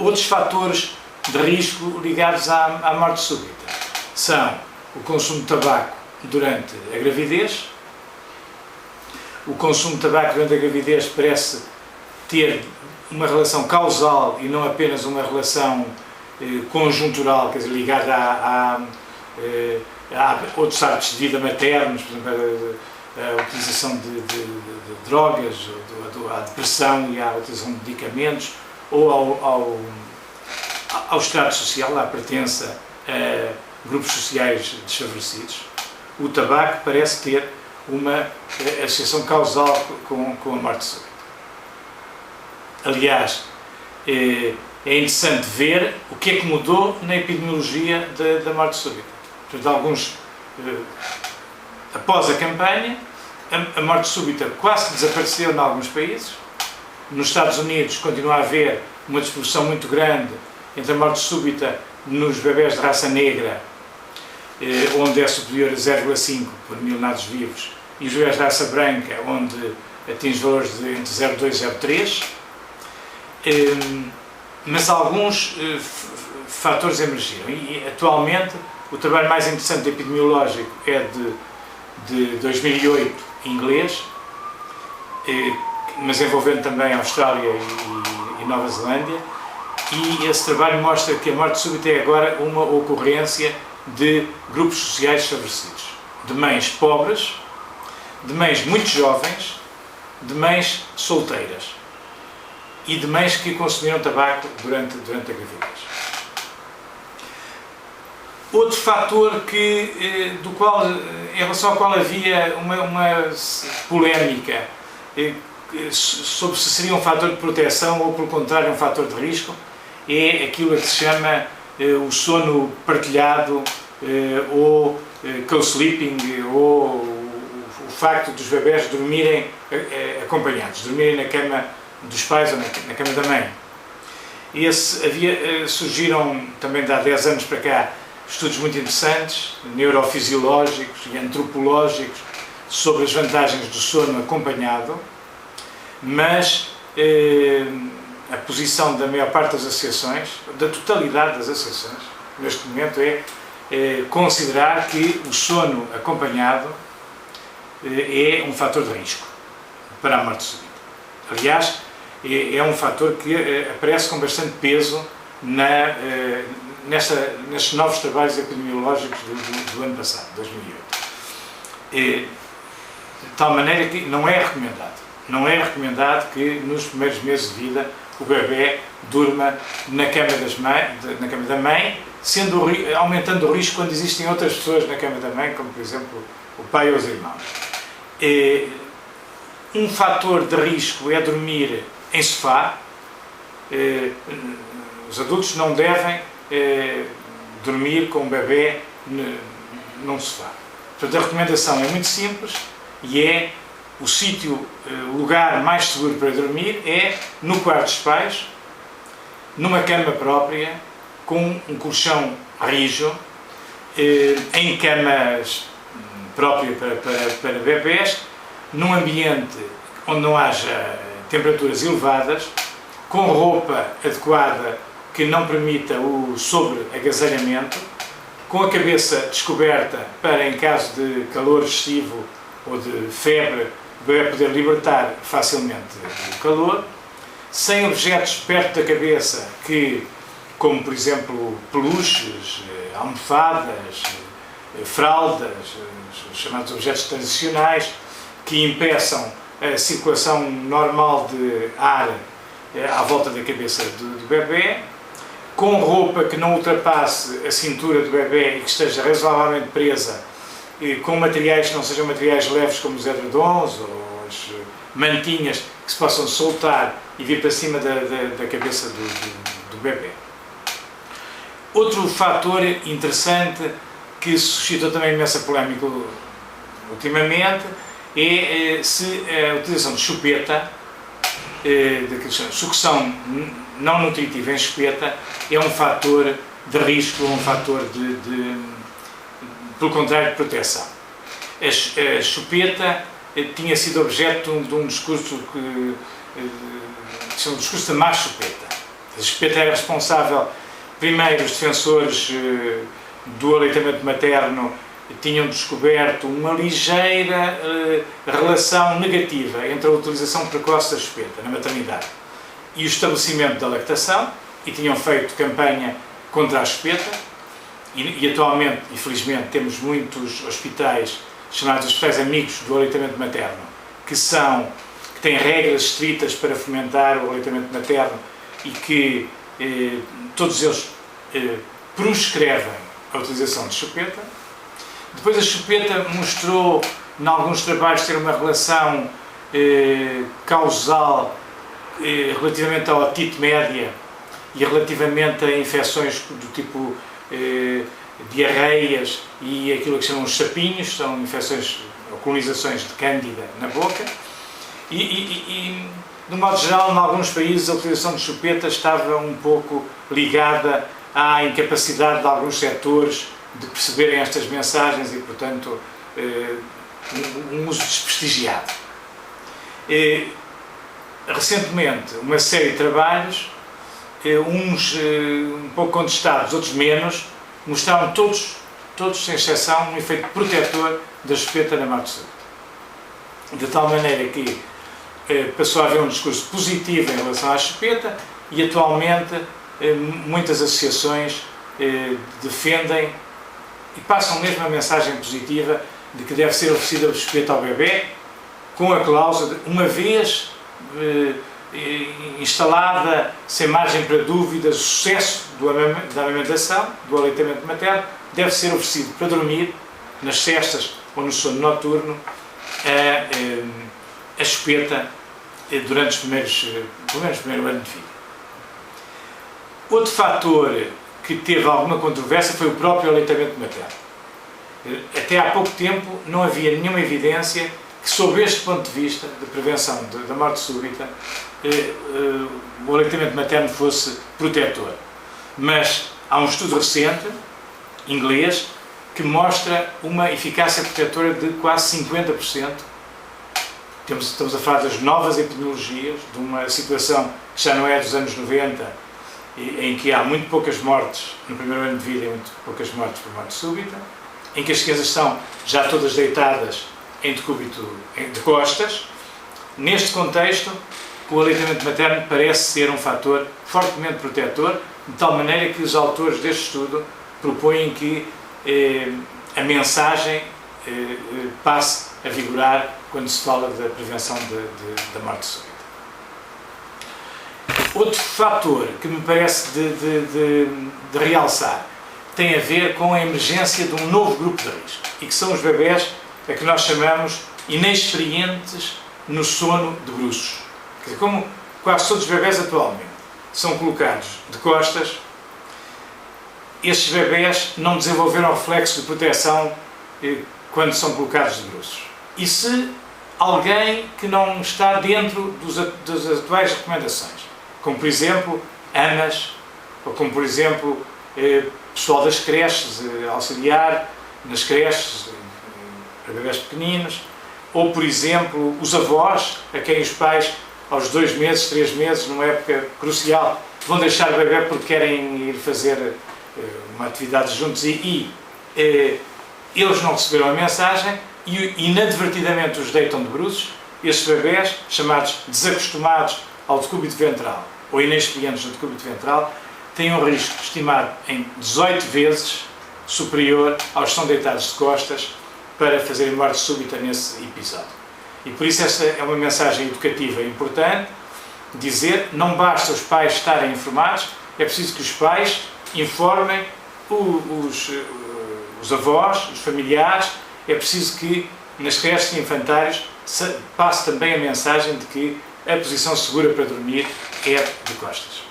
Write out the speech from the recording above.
Outros fatores de risco ligados à morte súbita são o consumo de tabaco durante a gravidez. O consumo de tabaco durante a gravidez parece ter uma relação causal e não apenas uma relação conjuntural, quer dizer, ligada a outros hábitos de vida maternos, por exemplo, a utilização de drogas, à depressão e à utilização de medicamentos, ou ao estado social, à pertença a grupos sociais desfavorecidos. O tabaco parece ter uma associação causal com a morte súbita. Aliás, é interessante ver o que é que mudou na epidemiologia da morte súbita. Portanto, após a campanha, a morte súbita quase que desapareceu em alguns países. Nos Estados Unidos continua a haver uma distribuição muito grande entre a morte súbita nos bebés de raça negra, onde é superior a 0,5 por mil nados vivos, e os bebés de raça branca, onde atinge valores de entre 0,2 e 0,3. Mas alguns fatores emergiram e atualmente o trabalho mais interessante epidemiológico é de 2008 em inglês, mas envolvendo também a Austrália e Nova Zelândia, e esse trabalho mostra que a morte súbita é agora uma ocorrência de grupos sociais desfavorecidos, de mães pobres, de mães muito jovens, de mães solteiras e de mães que consumiram tabaco durante a gravidez. Outro fator em relação ao qual havia uma polémica sobre se seria um fator de proteção ou, pelo contrário, um fator de risco, é aquilo que se chama o sono partilhado, ou co-sleeping, ou o facto dos bebés dormirem acompanhados, dormirem na cama dos pais ou na cama da mãe. Surgiram também de há 10 anos para cá estudos muito interessantes, neurofisiológicos e antropológicos, sobre as vantagens do sono acompanhado, mas a posição da maior parte das associações, da totalidade das associações, neste momento é considerar que o sono acompanhado é um fator de risco para a morte súbita. Aliás, é um fator que aparece com bastante peso nestes novos trabalhos epidemiológicos do ano passado, 2008. De tal maneira que não é recomendado que nos primeiros meses de vida o bebê durma na cama da mãe, aumentando o risco quando existem outras pessoas na cama da mãe, como por exemplo o pai ou os irmãos. Um fator de risco é dormir em sofá. Os adultos não devem dormir com o bebê num sofá. Portanto, a recomendação é muito simples e é o lugar mais seguro para dormir é no quarto dos pais, numa cama própria, com um colchão rijo, em camas próprias para bebés, num ambiente onde não haja temperaturas elevadas, com roupa adequada que não permita o sobreagasalhamento, com a cabeça descoberta para, em caso de calor excessivo ou de febre, o bebê poder libertar facilmente o calor, sem objetos perto da cabeça como por exemplo peluches, almofadas, fraldas, os chamados objetos transicionais, que impeçam a circulação normal de ar à volta da cabeça do bebê, com roupa que não ultrapasse a cintura do bebê e que esteja razoavelmente presa, com materiais que não sejam materiais leves como os edredons ou as mantinhas que se possam soltar e vir para cima da cabeça do bebê. Outro fator interessante que suscitou também imensa polémica ultimamente é se a utilização de chupeta, sucção não nutritiva em chupeta, é um fator de risco, um fator pelo contrário, de proteção. A chupeta tinha sido objeto de um discurso que se chama discurso da má chupeta. A chupeta era responsável, primeiro, os defensores do aleitamento materno tinham descoberto uma ligeira relação negativa entre a utilização precoce da chupeta na maternidade e o estabelecimento da lactação, e tinham feito campanha contra a chupeta, e atualmente, infelizmente, temos muitos hospitais, chamados hospitais amigos do aleitamento materno, que têm regras estritas para fomentar o aleitamento materno e que todos eles proscrevem a utilização de chupeta. Depois a chupeta mostrou, em alguns trabalhos, ter uma relação causal relativamente à otite média e relativamente a infecções do tipo diarreias e aquilo que chamam os sapinhos, são infecções ou colonizações de cândida na boca. E de modo geral, em alguns países, a utilização de chupeta estava um pouco ligada à incapacidade de alguns setores de perceberem estas mensagens e, portanto, um uso desprestigiado. Recentemente, uma série de trabalhos, uns um pouco contestados, outros menos, mostraram todos sem exceção, um efeito protetor da chupeta na morte súbita. De tal maneira que passou a haver um discurso positivo em relação à chupeta e, atualmente, muitas associações defendem e passam mesmo a mensagem positiva de que deve ser oferecida a chupeta ao bebê, com a cláusula de, uma vez instalada, sem margem para dúvidas, o sucesso da amamentação, do aleitamento materno, deve ser oferecido para dormir, nas cestas ou no sono noturno, a chupeta durante pelo menos o primeiro ano de vida. Outro fator que teve alguma controvérsia foi o próprio aleitamento materno. Até há pouco tempo não havia nenhuma evidência que, sob este ponto de vista de prevenção da morte súbita, o aleitamento materno fosse protetor. Mas há um estudo recente, inglês, que mostra uma eficácia protetora de quase 50%. Estamos a falar das novas epidemiologias, de uma situação que já não é dos anos 90, em que há muito poucas mortes no primeiro ano de vida e muito poucas mortes por morte súbita, em que as crianças estão já todas deitadas em decúbito de costas. Neste contexto, o aleitamento materno parece ser um fator fortemente protetor, de tal maneira que os autores deste estudo propõem que a mensagem passe a vigorar quando se fala da prevenção da morte súbita. Outro fator que me parece de realçar tem a ver com a emergência de um novo grupo de risco, e que são os bebés a que nós chamamos inexperientes no sono de bruços. Quer dizer, como quase todos os bebés atualmente são colocados de costas, estes bebés não desenvolveram reflexo de proteção quando são colocados de bruços. E se alguém que não está dentro das atuais recomendações, como por exemplo amas, ou como por exemplo pessoal das creches, auxiliar nas creches para bebés pequeninos, ou por exemplo os avós, a quem os pais aos 2 meses, 3 meses, numa época crucial, vão deixar o bebê porque querem ir fazer uma atividade juntos e eles não receberam a mensagem e inadvertidamente os deitam de bruços. Esses bebés, chamados desacostumados ao decúbito ventral ou inexperientes no decúbito ventral, têm um risco estimado em 18 vezes superior aos que são deitados de costas para fazerem morte súbita nesse episódio. E por isso esta é uma mensagem educativa importante, dizer, não basta os pais estarem informados, é preciso que os pais informem os avós, os familiares, é preciso que nas creches e infantários passe também a mensagem de que a posição segura para dormir é de costas.